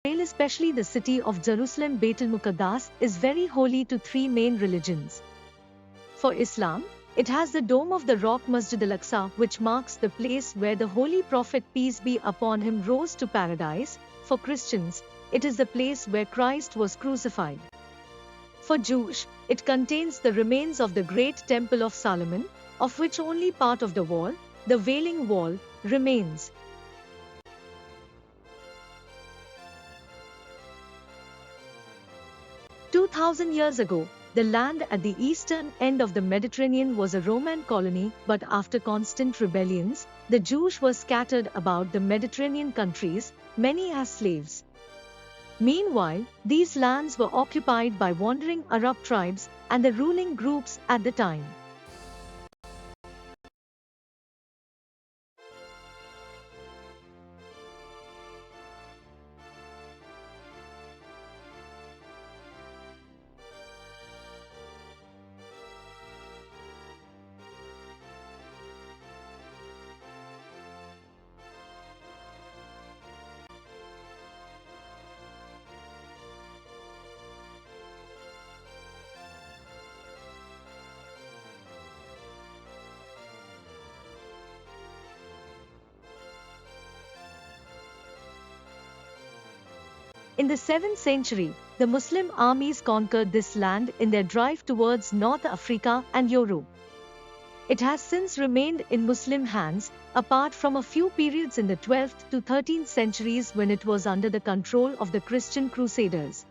Israel, especially the city of Jerusalem, Beit al-Muqaddas, is very holy to three main religions. For Islam, it has the Dome of the Rock Masjid al-Aqsa, which marks the place where the Holy Prophet, peace be upon him, rose to paradise. For Christians, it is the place where Christ was crucified. For Jews, it contains the remains of the great Temple of Solomon, of which only part of the wall, the Wailing Wall, remains. Two thousand years ago, the land at the eastern end of the Mediterranean was a Roman colony, but after constant rebellions, the Jews were scattered about the Mediterranean countries, many as slaves. Meanwhile, these lands were occupied by wandering Arab tribes and the ruling groups at the time. In the 7th century, the Muslim armies conquered this land in their drive towards North Africa and Europe. It has since remained in Muslim hands, apart from a few periods in the 12th to 13th centuries when it was under the control of the Christian Crusaders.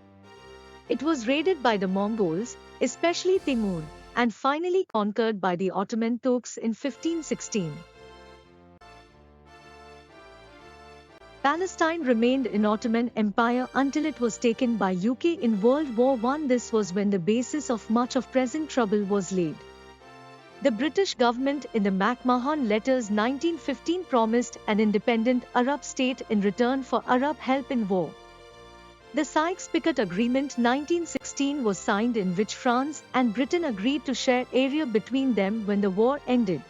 It was raided by the Mongols, especially Timur, and finally conquered by the Ottoman Turks in 1516. Palestine remained in Ottoman Empire until it was taken by UK in World War I. This was when the basis of much of present trouble was laid. The British government in the McMahon Letters 1915 promised an independent Arab state in return for Arab help in war. The Sykes-Picot Agreement 1916 was signed, in which France and Britain agreed to share area between them when the war ended.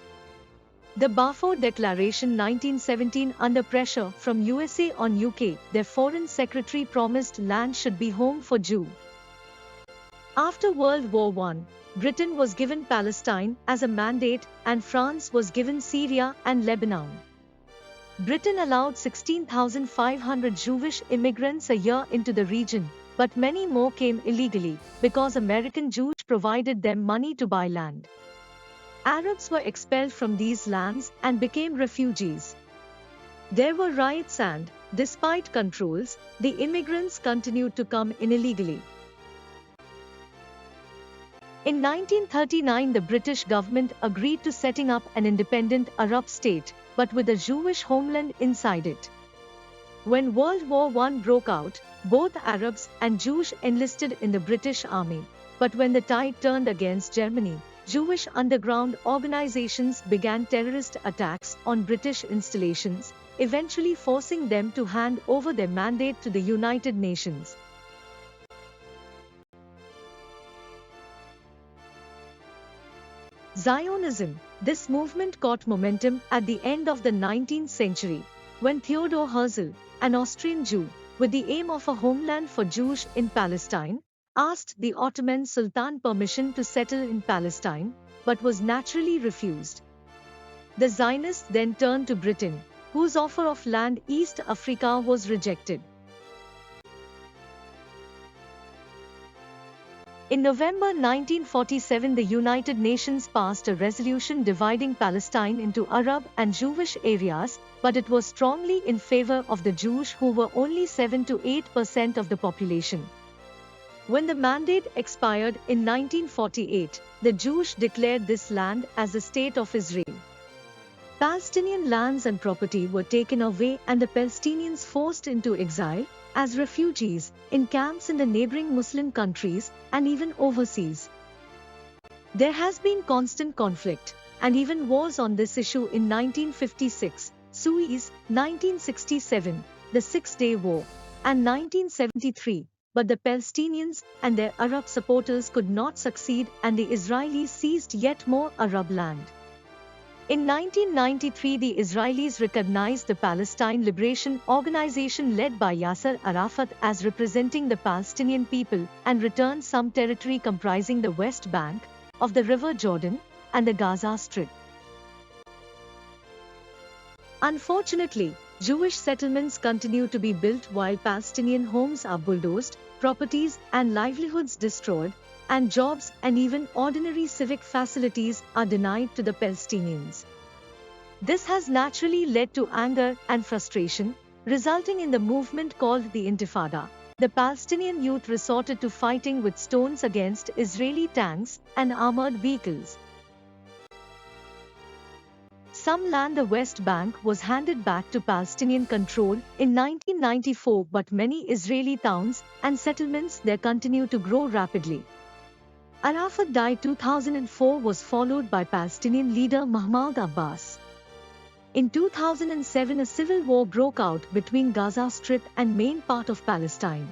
The Balfour Declaration 1917, under pressure from USA on UK, their foreign secretary, promised land should be home for Jews. After World War I, Britain was given Palestine as a mandate and France was given Syria and Lebanon. Britain allowed 16,500 Jewish immigrants a year into the region, but many more came illegally because American Jews provided them money to buy land. Arabs were expelled from these lands and became refugees. There were riots and, despite controls, the immigrants continued to come in illegally. In 1939, the British government agreed to setting up an independent Arab state, but with a Jewish homeland inside it. When World War I broke out, both Arabs and Jews enlisted in the British Army. But when the tide turned against Germany, Jewish underground organizations began terrorist attacks on British installations, eventually forcing them to hand over their mandate to the United Nations. Zionism. This movement caught momentum at the end of the 19th century, when Theodor Herzl, an Austrian Jew, with the aim of a homeland for Jews in Palestine, asked the Ottoman Sultan permission to settle in Palestine, but was naturally refused. The Zionists then turned to Britain, whose offer of land East Africa was rejected. In November 1947, the United Nations passed a resolution dividing Palestine into Arab and Jewish areas, but it was strongly in favor of the Jews, who were only 7 to 8% of the population. When the mandate expired in 1948, the Jews declared this land as the State of Israel. Palestinian lands and property were taken away and the Palestinians forced into exile as refugees in camps in the neighboring Muslim countries and even overseas. There has been constant conflict and even wars on this issue in 1956, Suez, 1967, the Six-Day War, and 1973. But the Palestinians and their Arab supporters could not succeed, and the Israelis seized yet more Arab land. In 1993, the Israelis recognized the Palestine Liberation Organization led by Yasser Arafat as representing the Palestinian people and returned some territory comprising the West Bank of the River Jordan and the Gaza Strip. Unfortunately, Jewish settlements continue to be built while Palestinian homes are bulldozed, properties and livelihoods destroyed, and jobs and even ordinary civic facilities are denied to the Palestinians. This has naturally led to anger and frustration, resulting in the movement called the Intifada. The Palestinian youth resorted to fighting with stones against Israeli tanks and armored vehicles. Some land the West Bank was handed back to Palestinian control in 1994, but many Israeli towns and settlements there continue to grow rapidly. Arafat died 2004 was followed by Palestinian leader Mahmoud Abbas. In 2007, a civil war broke out between Gaza Strip and main part of Palestine.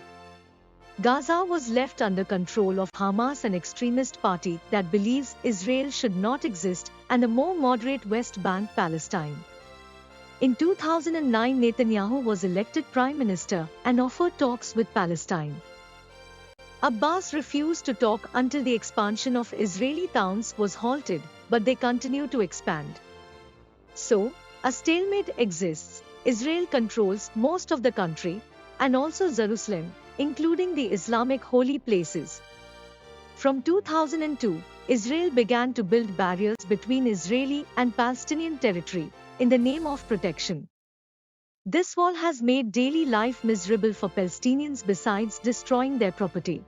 Gaza was left under control of Hamas, an extremist party that believes Israel should not exist, and a more moderate West Bank Palestine. In 2009, Netanyahu was elected prime minister and offered talks with Palestine. Abbas refused to talk until the expansion of Israeli towns was halted, but they continue to expand. So, a stalemate exists. Israel controls most of the country, and also Jerusalem, including the Islamic holy places. From 2002, Israel began to build barriers between Israeli and Palestinian territory in the name of protection. This wall has made daily life miserable for Palestinians besides destroying their property.